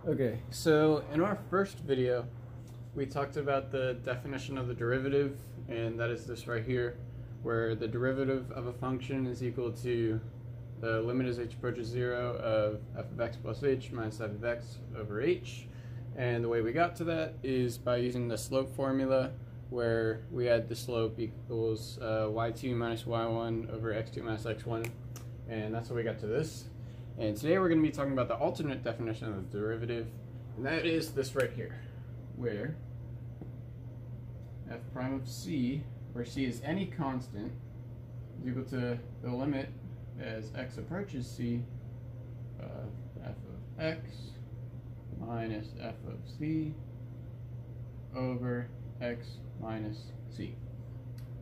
Okay, so in our first video, we talked about the definition of the derivative, and that is this right here, where the derivative of a function is equal to the limit as h approaches 0 of f of x plus h minus f of x over h. And the way we got to that is by using the slope formula, where we had the slope equals y2 minus y1 over x2 minus x1, and that's how we got to this. And today we're going to be talking about the alternate definition of the derivative, and that is this right here, where f prime of c, where c is any constant, is equal to the limit as x approaches c of f of x minus f of c over x minus c.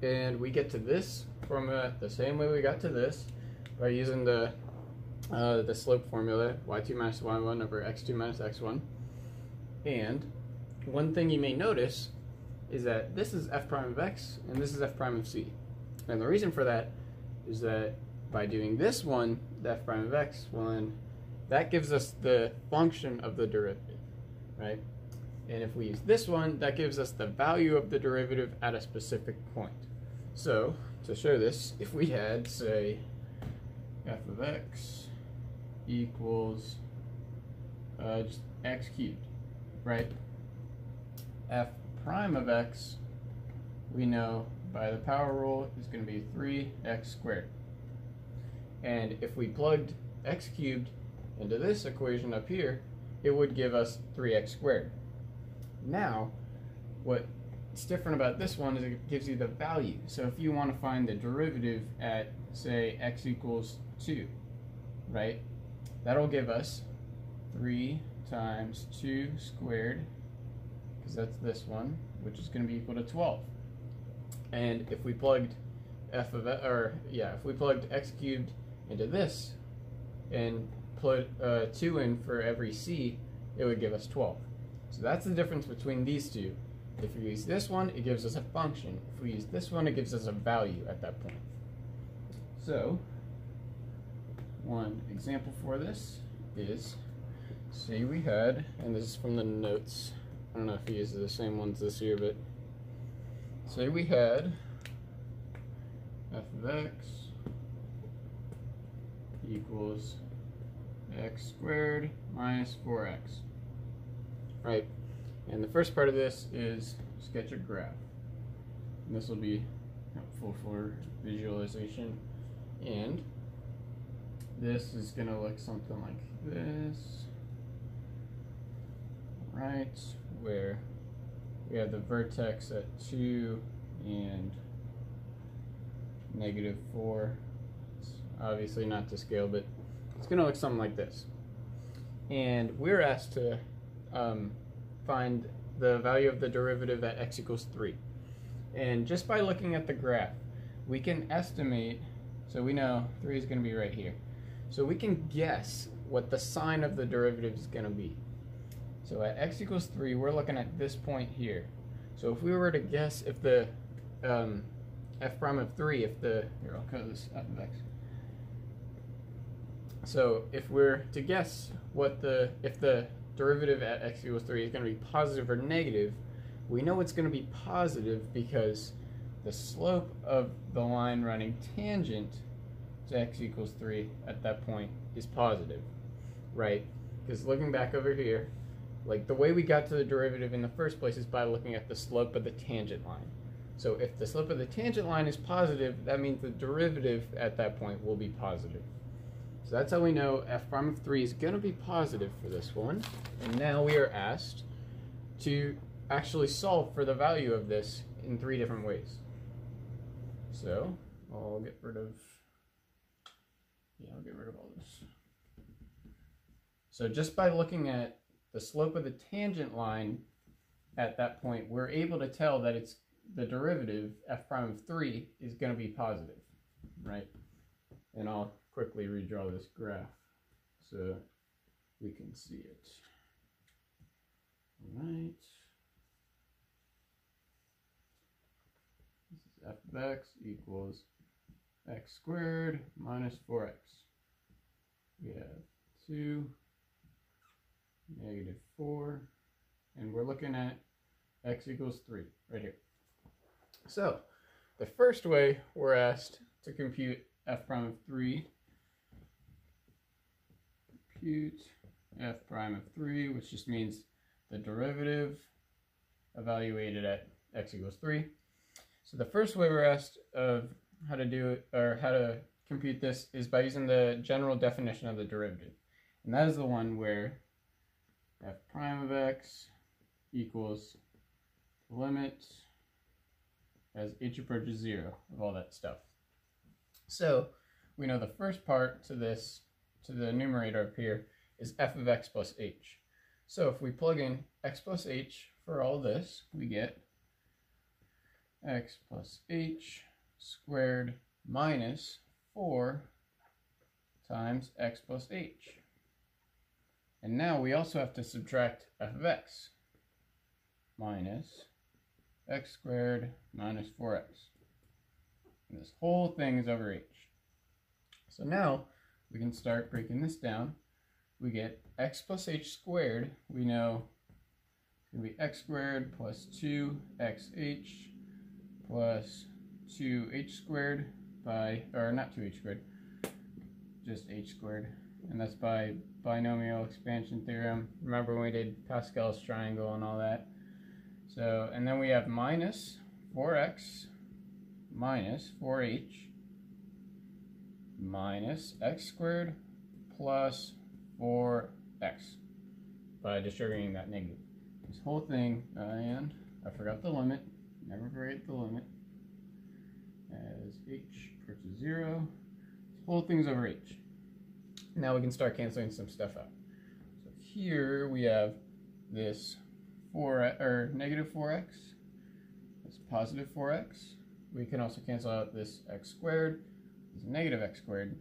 And we get to this formula the same way we got to this, by using the slope formula, y2 minus y1 over x2 minus x1. And one thing you may notice is that this is f prime of x and this is f prime of c. And the reason for that is that by doing this one, the f prime of x one, that gives us the function of the derivative, right? And if we use this one, that gives us the value of the derivative at a specific point. So to show this, if we had, say, f of x equals just x cubed, right? F prime of x, we know by the power rule, is going to be 3x squared. And if we plugged x cubed into this equation up here, it would give us 3x squared. Now, what's different about this one is it gives you the value. So if you want to find the derivative at, say, x equals 2, right? That'll give us 3 times 2 squared, because that's this one, which is going to be equal to 12. And if we plugged if we plugged x cubed into this and put 2 in for every c, it would give us 12. So that's the difference between these two. If we use this one, it gives us a function. If we use this one, it gives us a value at that point. So one example for this is, say we had, and this is from the notes, I don't know if he uses the same ones this year, but say we had f of x equals x squared minus 4x, right? And the first part of this is sketch a graph. And this will be helpful for visualization. And this is going to look something like this, right? Where we have the vertex at 2 and -4. It's obviously not to scale, but it's going to look something like this. And we're asked to find the value of the derivative at x equals 3. And just by looking at the graph, we can estimate, so we know 3 is going to be right here. So we can guess what the sign of the derivative is going to be. So at x equals 3, we're looking at this point here. So if we were to guess if the f prime of 3, here, I'll call this f of x. So if we're to guess if the derivative at x equals 3 is going to be positive or negative, we know it's going to be positive because the slope of the line running tangent to x equals 3 at that point is positive, right? Because looking back over here, like the way we got to the derivative in the first place is by looking at the slope of the tangent line. So if the slope of the tangent line is positive, that means the derivative at that point will be positive. So that's how we know f prime of 3 is going to be positive for this one. And now we are asked to actually solve for the value of this in 3 different ways. So I'll get rid of all this. So just by looking at the slope of the tangent line at that point, we're able to tell that it's the derivative, f prime of 3, is going to be positive, right? And I'll quickly redraw this graph so we can see it. All right. This is f of x equals x squared minus 4x. We have 2 -4, and we're looking at x equals 3 right here. So the first way we're asked to compute f prime of 3, compute f prime of 3, which just means the derivative evaluated at x equals 3. So the first way we're asked of how to do it, or how to compute this, is by using the general definition of the derivative. And that is the one where f prime of x equals the limit as h approaches 0 of all that stuff. So we know the first part to this, to the numerator up here, is f of x plus h. So if we plug in x plus h for all this, we get x plus h squared minus 4 times x plus h. And now we also have to subtract f of x, minus x squared minus 4x. And this whole thing is over h. So now we can start breaking this down. We get x plus h squared. We know it's going to be x squared plus 2xh plus 2h squared by, or not 2h squared, just h squared. And that's by binomial expansion theorem. Remember when we did Pascal's triangle and all that? So, and then we have minus 4x minus 4h minus x squared plus 4x by distributing that negative. This whole thing, and I forgot the limit, never forget the limit, as h approaches 0. This whole thing's over h. Now we can start canceling some stuff out. So here we have this negative 4x, this positive 4x. We can also cancel out this x squared, this negative x squared.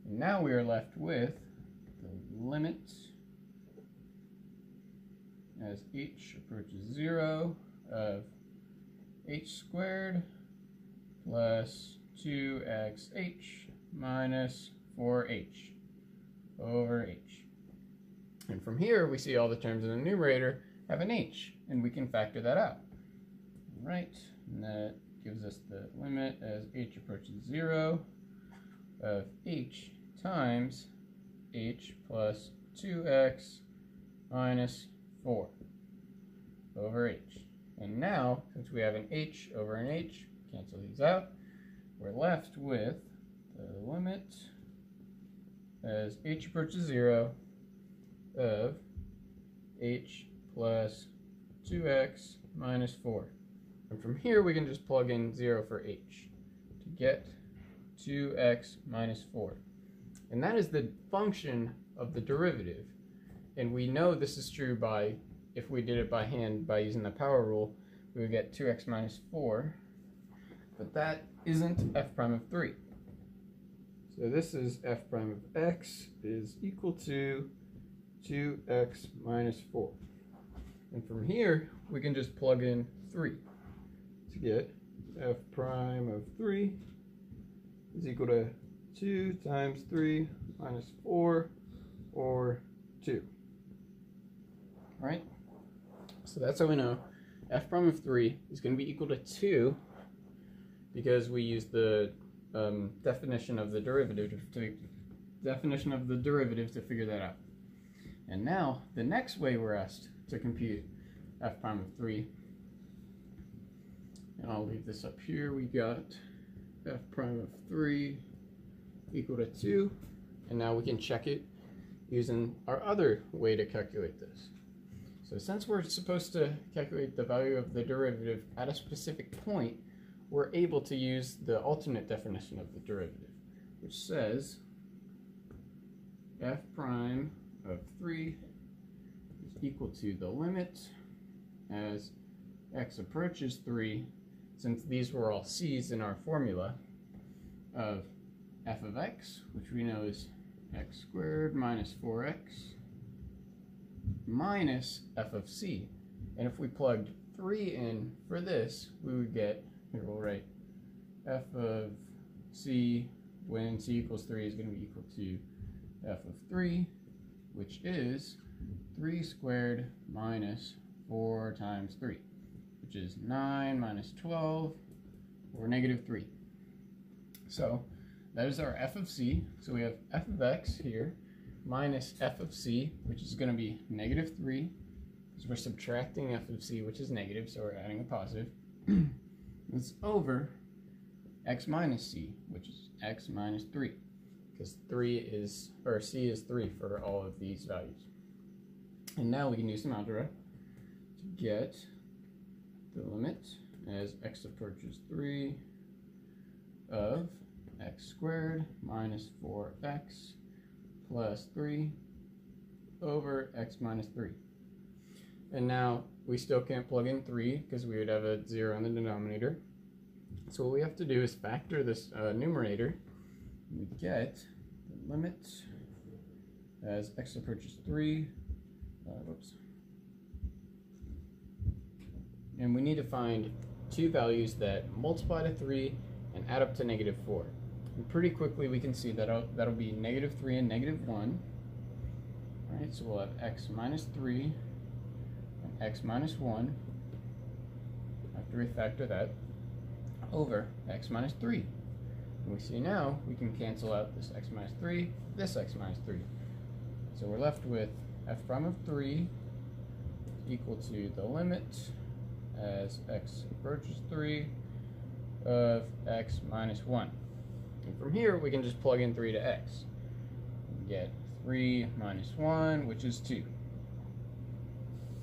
And now we are left with the limit as h approaches 0 of h squared plus 2xh minus 4h over h. And from here we see all the terms in the numerator have an h, and we can factor that out. Right, and that gives us the limit as h approaches 0 of h times h plus 2x minus 4 over h. And now, since we have an h over an h, cancel these out, we're left with the limit as h approaches 0 of h plus 2x minus 4. And from here we can just plug in 0 for h to get 2x minus 4. And that is the function of the derivative. And we know this is true by, if we did it by hand by using the power rule, we would get 2x minus 4. But that isn't f prime of 3. So this is f prime of x is equal to 2x minus 4. And from here, we can just plug in 3 to get f prime of 3 is equal to 2 times 3 minus 4, or 2. Right? So that's how we know f prime of 3 is going to be equal to 2 because we use the definition of the derivative to figure that out. And now, the next way we're asked to compute f prime of 3, and I'll leave this up here, we got f prime of 3 equal to 2, and now we can check it using our other way to calculate this. So since we're supposed to calculate the value of the derivative at a specific point, we're able to use the alternate definition of the derivative, which says f prime of 3 is equal to the limit as x approaches 3, since these were all c's in our formula, of f of x, which we know is x squared minus 4x, minus f of c. And if we plugged 3 in for this, we would get, here we'll write f of c when c equals 3 is going to be equal to f of 3, which is 3 squared minus 4 times 3, which is 9 minus 12, or negative 3. So that is our f of c. So we have f of x here minus f of c, which is going to be negative 3, because we're subtracting f of c, which is negative, so we're adding a positive. It's over x minus c, which is x minus 3, because c is 3 for all of these values. And now we can do some algebra to get the limit as x approaches 3 of x squared minus 4x plus 3 over x minus 3. And now we still can't plug in 3 because we would have a 0 in the denominator. So what we have to do is factor this numerator. We get the limit as x approaches 3. And we need to find two values that multiply to 3 and add up to negative 4. And pretty quickly we can see that that'll be negative 3 and negative 1. Alright, so we'll have x minus 3 and x minus 1 after we factor that over x minus 3. And we see now we can cancel out this x minus 3, this x minus 3. So we're left with f prime of 3 equal to the limit as x approaches 3 of x minus 1. And from here we can just plug in 3 to x. We get 3 minus 1, which is 2.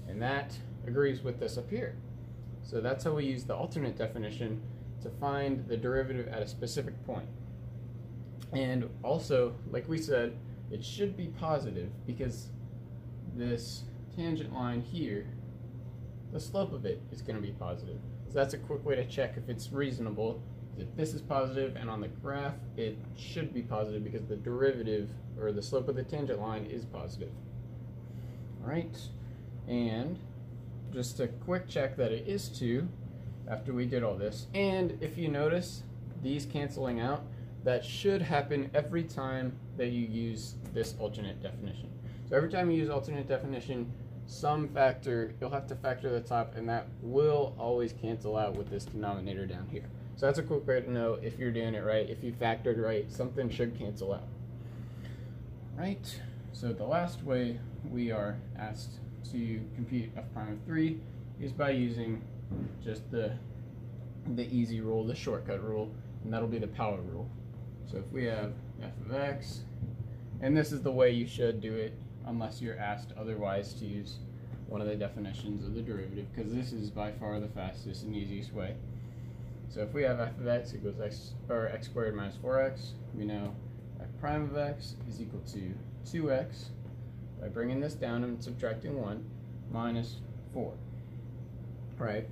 And that agrees with this up here. So that's how we use the alternate definition to find the derivative at a specific point. And also, like we said, it should be positive because this tangent line here, the slope of it is going to be positive. So that's a quick way to check if it's reasonable. If this is positive and on the graph it should be positive because the derivative or the slope of the tangent line is positive. Alright, and just a quick check that it is 2 after we did all this. And if you notice these canceling out, that should happen every time that you use this alternate definition. So every time you use alternate definition, some factor, you'll have to factor the top, and that will always cancel out with this denominator down here. So that's a quick way to know if you're doing it right. If you factored right, something should cancel out. Right, so the last way we are asked to compute f prime of 3 is by using just the easy rule, the shortcut rule, and that'll be the power rule. So if we have f of x, and this is the way you should do it unless you're asked otherwise to use one of the definitions of the derivative, because this is by far the fastest and easiest way. So if we have f of x equals x squared minus 4x, we know f prime of x is equal to 2x by bringing this down and subtracting 1 minus 4. Right?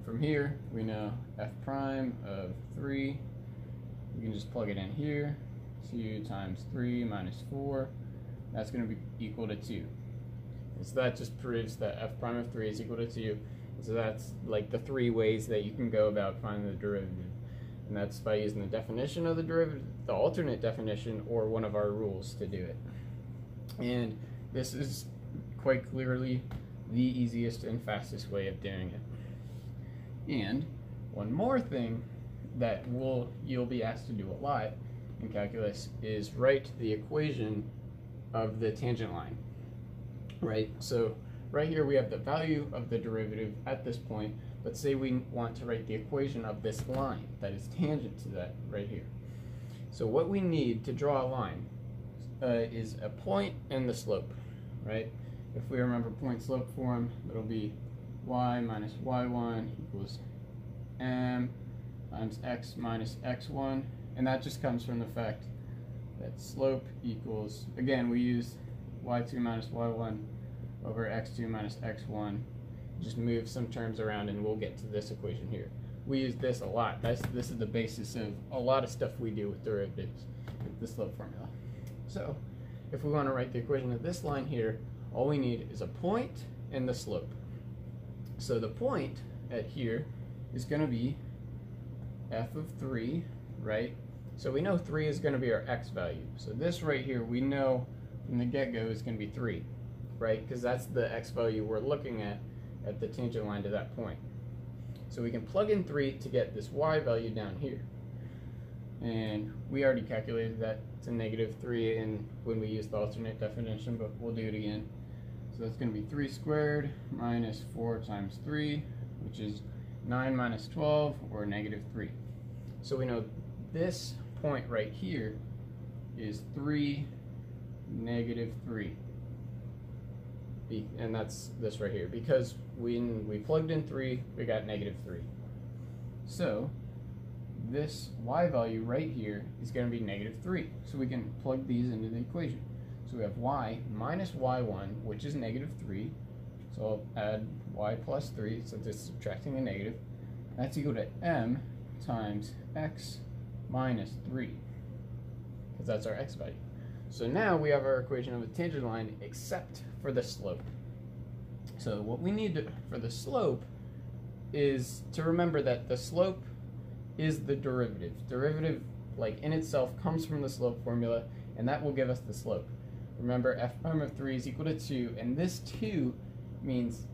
From here, we know f prime of 3. We can just plug it in here. 2 times 3 minus 4. That's going to be equal to 2. And so that just proves that f prime of 3 is equal to 2. So that's like the 3 ways that you can go about finding the derivative. And that's by using the definition of the derivative, the alternate definition, or one of our rules to do it. And this is quite clearly the easiest and fastest way of doing it. And one more thing that you'll be asked to do a lot in calculus is write the equation of the tangent line. Right? So right here we have the value of the derivative at this point, but say we want to write the equation of this line that is tangent to that right here. So what we need to draw a line is a point and the slope, right? If we remember point slope form, it'll be y minus y1 equals m times x minus x1, and that just comes from the fact that slope equals, again, we use y2 minus y1 over x2 minus x1. Just move some terms around and we'll get to this equation here. We use this a lot. This is the basis of a lot of stuff we do with derivatives, with the slope formula. So if we want to write the equation of this line here, all we need is a point and the slope. So the point at here is going to be f of 3, right? So we know 3 is going to be our x value. So this right here we know from the get-go is going to be 3. right? Because that's the x value we're looking at the tangent line to that point. So we can plug in 3 to get this y value down here. And we already calculated that to -3 when we used the alternate definition, but we'll do it again. So that's going to be 3 squared minus 4 times 3, which is 9 minus 12, or -3. So we know this point right here is 3, -3. And that's this right here, because when we plugged in 3, we got -3. So this y value right here is going to be -3. So we can plug these into the equation. So we have y minus y1, which is -3. So I'll add y plus 3, since it's subtracting a negative. That's equal to m times x minus 3, because that's our x value. So now we have our equation of a tangent line, except for the slope. So what we need for the slope is to remember that the slope is the derivative. Derivative, like in itself, comes from the slope formula, and that will give us the slope. Remember, f prime of 3 is equal to 2, and this 2 means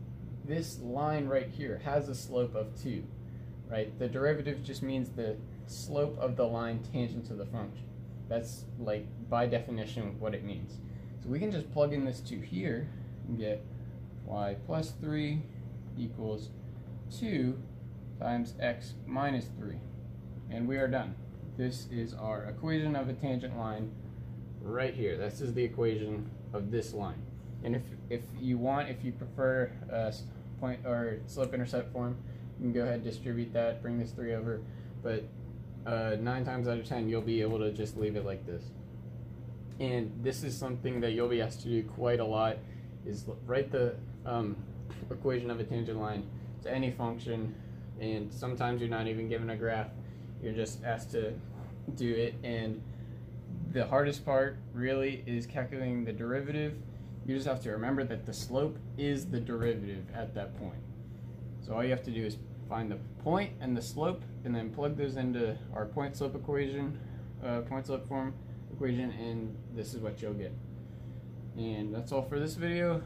this line right here has a slope of 2, right? The derivative just means the slope of the line tangent to the function. That's, like, by definition what it means. So we can just plug in this 2 here and get y plus 3 equals 2 times x minus 3. And we are done. This is our equation of a tangent line right here. This is the equation of this line. And if you prefer point or slope-intercept form, you can go ahead and distribute that, bring this 3 over, but 9 times out of 10 you'll be able to just leave it like this. And this is something that you'll be asked to do quite a lot, is write the equation of a tangent line to any function, and sometimes you're not even given a graph, you're just asked to do it. And the hardest part really is calculating the derivative. You just have to remember that the slope is the derivative at that point. So all you have to do is find the point and the slope, and then plug those into our point slope equation, point slope form equation, and this is what you'll get. And that's all for this video.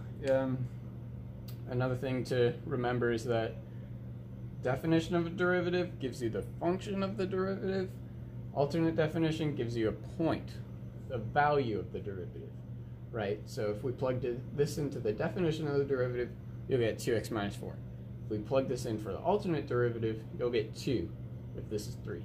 Another thing to remember is that definition of a derivative gives you the function of the derivative. Alternate definition gives you a point, the value of the derivative, right? So if we plugged this into the definition of the derivative, you'll get 2x minus 4. If we plug this in for the alternate derivative, you'll get 2 if this is 3.